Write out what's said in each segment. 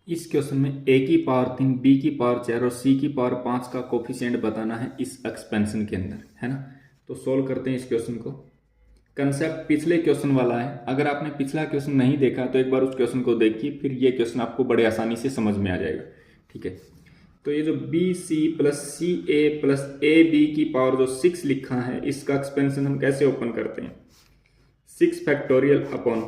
इस क्वेश्चन में a की पावर 3, b की पावर 4 और c की पावर 5 का कोफिशिएंट बताना है इस एक्सपेंशन के अंदर, है ना। तो सोल्व करते हैं इस क्वेश्चन को। कंसेप्ट पिछले क्वेश्चन वाला है। अगर आपने पिछला क्वेश्चन नहीं देखा तो एक बार उस क्वेश्चन को देखिए, फिर ये क्वेश्चन आपको बड़े आसानी से समझ में आ जाएगा। ठीक है, तो ये जो b c plus c a plus a b की पावर जो 6 लिखा है, इसका एक्सपेंशन हम कैसे ओपन करते हैं। 6 factorial upon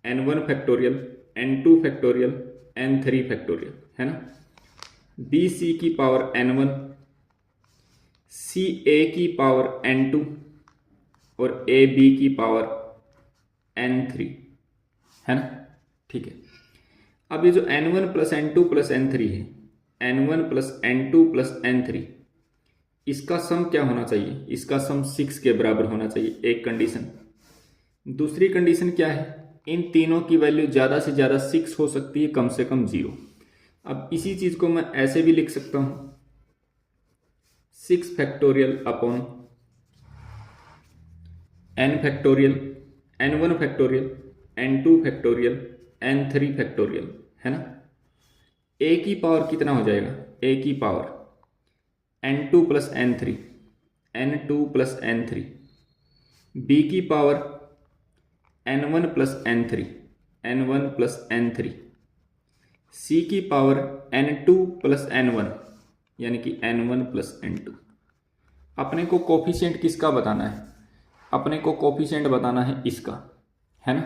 n1 factorial, n2 factorial, n3 factorial, है ना। बी सी की पावर n1, सी ए की पावर n2 और ए बी की पावर n3, है ना। ठीक है, अब ये जो n1 plus n2 plus n3 है, n1 plus n2 plus n3, इसका सम क्या होना चाहिए। इसका सम 6 के बराबर होना चाहिए, एक कंडीशन। दूसरी कंडीशन क्या है, इन तीनों की वैल्यू ज़्यादा से ज़्यादा 6 हो सकती है, कम से कम 0। अब इसी चीज़ को मैं ऐसे भी लिख सकता हूँ, 6 factorial upon n factorial, n1 factorial, n2 factorial, n3 factorial, है ना। a की पावर कितना हो जाएगा, a की power n2 plus n3, n2 plus n3, b की power n1 plus n3, n1 plus n3, c की पावर n2 प्लस n1 यानी कि n1 प्लस n2। अपने को कोफिशिएंट किसका बताना है, अपने को कोफिशिएंट बताना है इसका, है ना।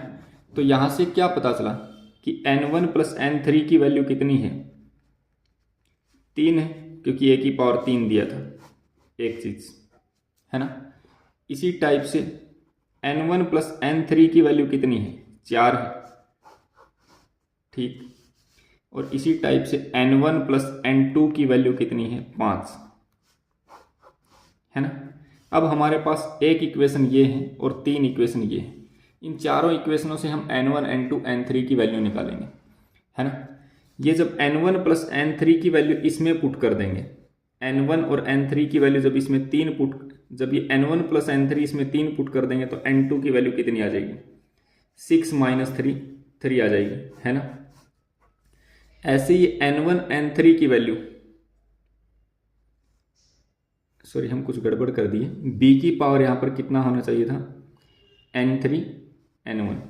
तो यहाँ से क्या पता चला कि n1 प्लस n3 की वैल्यू कितनी है, 3 है, क्योंकि a की पावर 3 दिया था एक चीज़, है ना। इसी टाइप से n1 प्लस n3 की वैल्यू कितनी है, 4 है, ठीक। और इसी टाइप से n1 प्लस n2 की वैल्यू कितनी है, 5, है ना। अब हमारे पास एक इक्वेशन ये है और 3 इक्वेशन ये है। इन चारों इक्वेशनों से हम n1 n2 n3 की वैल्यू निकालेंगे, है ना। ये जब n1 प्लस n3 की वैल्यू इसमें पुट कर देंगे, n1 और n3 की वैल्यू जब इसमें जब ये n1 प्लस n3 इसमें 3 पुट कर देंगे तो n2 की वैल्यू कितनी आ जाएगी, 6 माइनस 3 आ जाएगी, है ना। ऐसे ही n1 n3 की वैल्यू, सॉरी हम कुछ गड़बड़ कर दिए, b की पावर यहाँ पर कितना होना चाहिए था, n3 n1,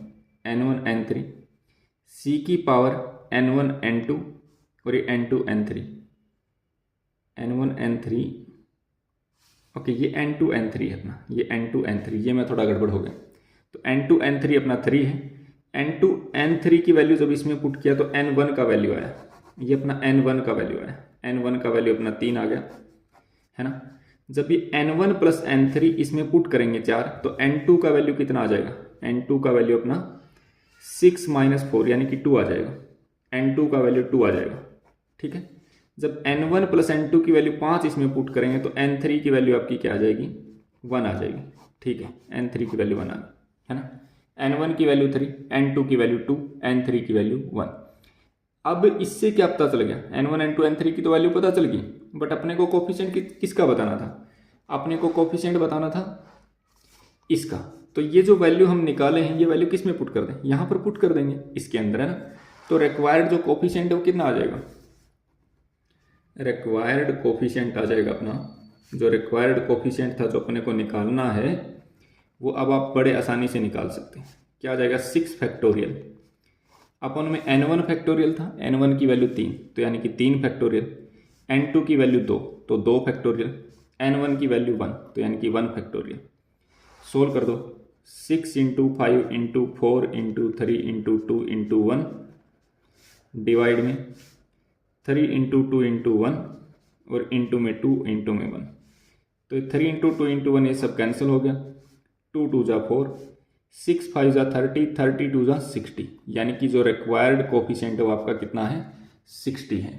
n1 n3, c की पावर n1 n2 और ये n2 n3, n1 n3, okay ये n2 n3 है अपना, ये n2 n3, ये मैं थोड़ा गड़बड़ हो गया। तो n2 n3 अपना 3 है, n2 n3 की वैल्यू जब इसमें पुट किया तो n1 का वैल्यू आया, ये अपना n1 का वैल्यू आया, n1 का वैल्यू अपना 3 आ गया, है ना। जब ये n1 प्लस n3 इसमें पुट करेंगे 4 तो n2 का वैल्यू कितना आ जाएगा, n2 का वैल्यू अपना 6 माइनस 4 यानी कि 2 आ जाएगा, n2 का वैल्यू 2 आ जाएगा, ठीक है। जब n1 प्लस n2 की वैल्यू 5 इसमें पुट करेंगे तो n3 की वैल्यू आपकी क्या आ जाएगी, 1 आ जाएगी, ठीक है। n3 की वैल्यू 1 आ गई, है ना। n1 की वैल्यू 3, n2 की वैल्यू 2, n3 की वैल्यू 1। अब इससे क्या पता चल गया, n1 n2 n3 की तो वैल्यू पता चल गई, बट अपने को कोफिशिएंट किसका बताना था, अपने को कोफिशिएंट बताना था इसका। तो ये जो वैल्यू हम निकाले हैं, ये वैल्यू किस में पुट कर दें, यहाँ पर पुट कर देंगे इसके अंदर, है ना। तो रिक्वायर्ड जो कोफिशिएंट है वो कितना आ जाएगा, रिक्वायर्ड कोफिशिएंट आ जाएगा अपना, जो रिक्वायर्ड कोफिशिएंट था जो अपने को निकालना है वो अब आप बड़े आसानी से निकाल सकते हैं। क्या आ जाएगा, 6 फैक्टोरियल अपन में n1 फैक्टोरियल था, n1 की वैल्यू 3 तो यानी कि 3 फैक्टोरियल, n2 की वैल्यू 2 तो 2 फैक्टोरियल, n1 की वैल्यू 1 तो यानी कि 1 फैक्टोरियल। सोल्व कर दो, 6 into 5 into 4 into 3 into 2 into 1 divide में 3 इंटू 2 इंटू 1 और इंटू में 2 इंटू में 1, तो 3 इंटू 2 इंटू 1 ये सब कैंसिल हो गया, 2 2 जा 4, 6 5 जा 30, 32 जा 60, यानी कि जो रिक्वायर्ड कोफिशिएंट है वो आपका कितना है, 60 है।